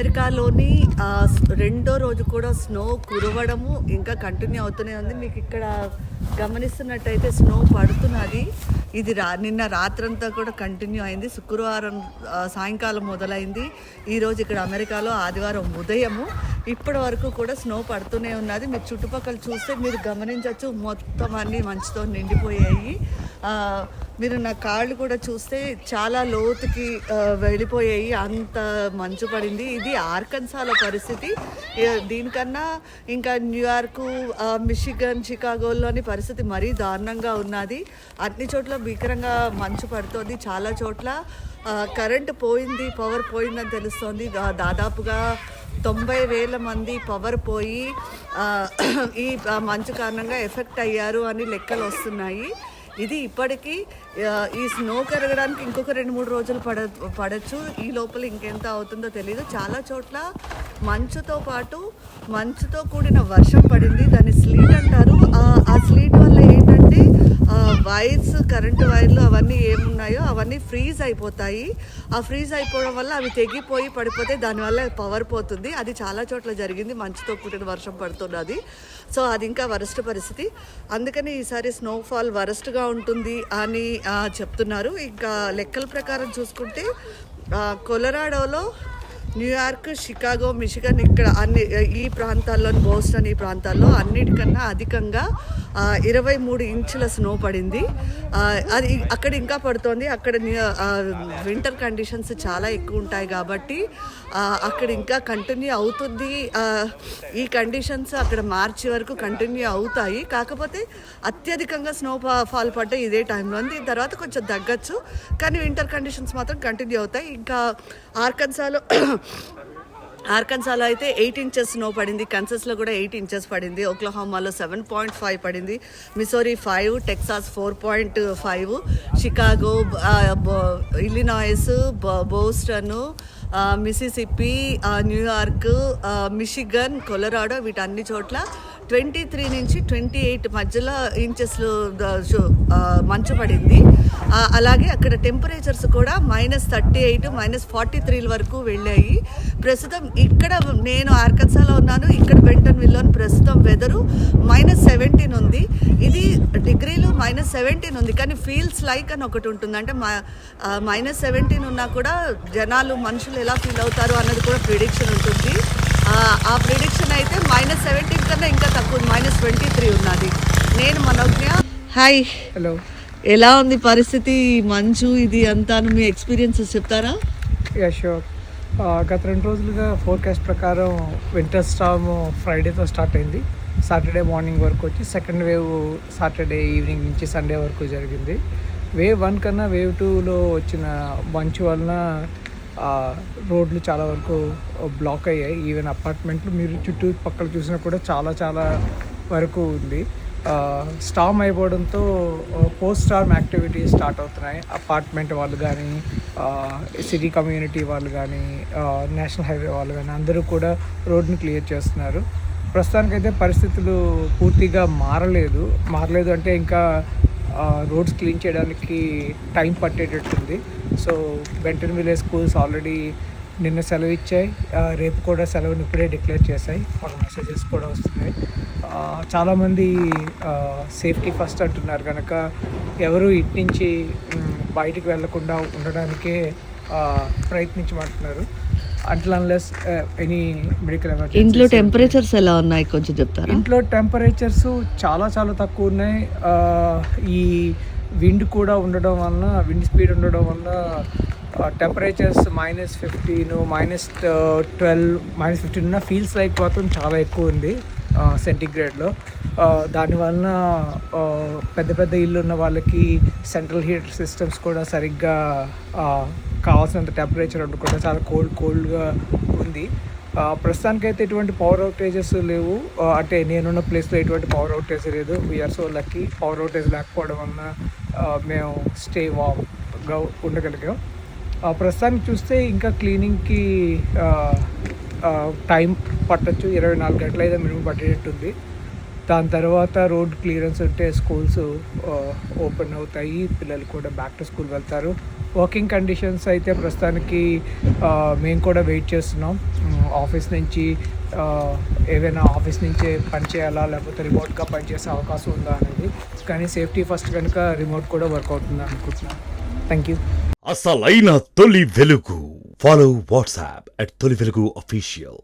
అమెరికాలోని రెండో రోజు కూడా స్నో కురవడము ఇంకా కంటిన్యూ అవుతూనే ఉంది. మీకు ఇక్కడ గమనిస్తున్నట్టయితే స్నో పడుతున్నది. ఇది నిన్న రాత్రంతా కూడా కంటిన్యూ అయింది. శుక్రవారం సాయంకాలం మొదలైంది. ఈరోజు ఇక్కడ అమెరికాలో ఆదివారం ఉదయము ఇప్పటి వరకు కూడా స్నో పడుతూనే ఉన్నది. మీరు చుట్టుపక్కల చూస్తే మీరు గమనించవచ్చు, మొత్తం అన్నీ మంచుతో నిండిపోయాయి. మీరు నా కాళ్ళు కూడా చూస్తే చాలా లోతుకి వెళ్ళిపోయాయి, అంత మంచు పడింది. ఇది ఆర్కన్సాలో పరిస్థితి. దీనికన్నా ఇంకా న్యూయార్కు, మిషిగన్, చికాగోలోని పరిస్థితి మరీ దారుణంగా ఉన్నది. అన్ని చోట్ల భీకరంగా మంచు పడుతుంది. చాలా చోట్ల కరెంటు పోయింది, పవర్ పోయిందని తెలుస్తోంది. దాదాపుగా 90,000 మంది పవర్ పోయి ఈ మంచు కారణంగా ఎఫెక్ట్ అయ్యారు అని లెక్కలు వస్తున్నాయి. ఇది ఇప్పటికీ ఈ స్నో కరగడానికి ఇంకొక 2-3 రోజులు పడచ్చు. ఈ లోపల ఇంకెంత అవుతుందో తెలియదు. చాలా చోట్ల మంచుతో పాటు మంచుతో కూడిన వర్షం పడింది. దాన్ని స్లీట్ అంటారు. ఆ స్లీట్ వల్ల ఏంటంటే వైర్స్, కరెంటు వైర్లు అవన్నీ ఏమున్నాయో అవన్నీ ఫ్రీజ్ అయిపోతాయి. ఆ ఫ్రీజ్ అయిపోవడం వల్ల అవి తెగిపోయి పడిపోతే దానివల్ల పవర్ పోతుంది. అది చాలా చోట్ల జరిగింది. మంచుతో కూడిన వర్షం పడుతున్నది. సో అది ఇంకా వరస్ట్ పరిస్థితి. అందుకని ఈసారి స్నోఫాల్ వరస్ట్గా ఉంటుంది అని చెప్తున్నారు. ఇంకా లెక్కల ప్రకారం చూసుకుంటే కొలరాడోలో, న్యూయార్క్, షికాగో, మిషిగన్ ఇక్కడ అన్ని ఈ ప్రాంతాల్లో, బోస్టన్ ఈ ప్రాంతాల్లో అన్నిటికన్నా అధికంగా 23 ఇంచుల స్నో పడింది. అది అక్కడ ఇంకా పడుతోంది. అక్కడ వింటర్ కండిషన్స్ చాలా ఎక్కువ ఉంటాయి కాబట్టి అక్కడ ఇంకా కంటిన్యూ అవుతుంది. ఈ కండిషన్స్ అక్కడ మార్చి వరకు కంటిన్యూ అవుతాయి. కాకపోతే అత్యధికంగా స్నో ఫాల్ పడ్డ ఇదే టైంలో ఉంది. దీని తర్వాత కొంచెం తగ్గచ్చు, కానీ వింటర్ కండిషన్స్ మాత్రం కంటిన్యూ అవుతాయి. ఇంకా ఆర్కన్సాలో అయితే 8 ఇంచెస్ స్నో పడింది. కన్సస్లో కూడా 8 ఇంచెస్ పడింది. ఓక్లహోమాలో 7.5 పడింది. Missouri 5, Texas 4.5, Chicago, Illinois, Boston, Mississippi, New York, Michigan, Colorado వీటన్ని చోట్ల 23 నుంచి 28 మధ్యలో ఇంచెస్లు మంచు పడింది. అలాగే అక్కడ టెంపరేచర్స్ కూడా -38, -43 వరకు వెళ్ళాయి. ప్రస్తుతం ఇక్కడ నేను ఆర్కన్సాలో ఉన్నాను. ఇక్కడ బెంటన్విల్లో ప్రస్తుతం వెదరు -17 ఉంది. ఇది డిగ్రీలు -17 ఉంది, కానీ ఫీల్స్ లైక్ అని ఒకటి ఉంటుంది. అంటే -17 ఉన్నా కూడా మనుషులు ఎలా ఫీల్ అవుతారు అన్నది కూడా ప్రిడిక్షన్ ఉంటుంది. ఆ ప్రిడిక్షన్ అయితే -17 కన్నా ఇంకా తక్కువ, -23 ఉన్నది. నేను మనోజ్ఞ. Hi, hello. ఎలా ఉంది పరిస్థితి, మంచు ఇది అంతా, మీ ఎక్స్పీరియన్సెస్ చెప్తారా? Yeah sure. గత 2 రోజులుగా ఫోర్కాస్ట్ ప్రకారం వింటర్ స్టార్మ్ ఫ్రైడేతో స్టార్ట్ అయింది. సాటర్డే మార్నింగ్ వరకు వచ్చి సెకండ్ వేవ్ సాటర్డే ఈవినింగ్ నుంచి సండే వరకు జరిగింది. వేవ్ 1 కన్నా వేవ్ 2లో వచ్చిన మంచు వలన రోడ్లు చాలా వరకు బ్లాక్ అయ్యాయి. ఈవెన్ అపార్ట్మెంట్లు మీరు చుట్టుపక్కల చూసినా కూడా చాలా వరకు ఉంది. స్టార్మ్ అయిపోవడంతో పోస్ట్ స్టార్మ్ యాక్టివిటీస్ స్టార్ట్ అవుతున్నాయి. అపార్ట్మెంట్ వాళ్ళు కానీ, సిటీ కమ్యూనిటీ వాళ్ళు కానీ, నేషనల్ హైవే వాళ్ళు కానీ అందరూ కూడా రోడ్ని క్లియర్ చేస్తున్నారు. ప్రస్తుతానికైతే పరిస్థితులు పూర్తిగా మారలేదు అంటే ఇంకా రోడ్స్ క్లీన్ చేయడానికి టైం పట్టేటట్టుంది. సో బెంటన్విల్లే స్కూల్స్ ఆల్రెడీ నిన్న సెలవు ఇచ్చాయి. రేపు కూడా సెలవుని ఇప్పుడే డిక్లేర్ చేశాయి. వాళ్ళ మెసేజెస్ కూడా వస్తున్నాయి. చాలామంది సేఫ్టీ ఫస్ట్ అంటున్నారు కనుక ఎవరు ఇటు నుంచి బయటికి వెళ్లకుండా ఉండడానికే ప్రయత్నించమంటున్నారు. Unless any medical emergency. ఇంట్లో టెంపరేచర్స్ ఎలా ఉన్నాయి కొంచెం చెప్తారా? ఇంట్లో టెంపరేచర్స్ చాలా తక్కువ ఉన్నాయి. ఈ విండ్ కూడా ఉండడం వలన, విండ్ స్పీడ్ ఉండడం వలన టెంపరేచర్స్ -15, -12, -15 ఉన్న ఫీల్స్ లైక్ మాత్రం చాలా ఎక్కువ ఉంది సెంటిగ్రేడ్లో. దానివలన పెద్ద ఇల్లు ఉన్న వాళ్ళకి సెంట్రల్ హీటర్ సిస్టమ్స్ కూడా సరిగ్గా కావాల్సినంత టెంపరేచర్ ఉండకుండా చాలా కోల్డ్గా ఉంది. ప్రస్తుతానికైతే ఎటువంటి పవర్ అవుటేజెస్ లేవు. అంటే నేనున్న ప్లేస్లో ఎటువంటి పవర్ అవుటేజ్ లేదు. We are so lucky. Power outage లేకపోవడం వలన మేము స్టే వామ్గా ఉండగలిగాం. ప్రస్తుతానికి చూస్తే ఇంకా క్లీనింగ్కి టైం పట్టచ్చు. 24 గంటలు అయితే మినిమం పట్టేటట్టుంది. దాని తర్వాత రోడ్ క్లియరెన్స్ ఉంటే స్కూల్స్ ఓపెన్ అవుతాయి. పిల్లలు కూడా బ్యాక్ టు స్కూల్ వెళ్తారు. వర్కింగ్ కండిషన్స్ అయితే ప్రస్తుతానికి మేము కూడా వెయిట్ చేస్తున్నాం. ఆఫీస్ నుంచి ఏవైనా ఆఫీస్ నుంచే పని చేయాలా లేకపోతే రిమోట్గా పనిచేసే అవకాశం ఉందా అనేది. కానీ సేఫ్టీ ఫస్ట్ కనుక రిమోట్ కూడా వర్క్ అవుతుంది అనుకుంటున్నాను. Thank you. అసలైన తొలి వెలుగు. ఫాలో వాట్సాప్ @తొలి వెలుగు అఫీషియల్.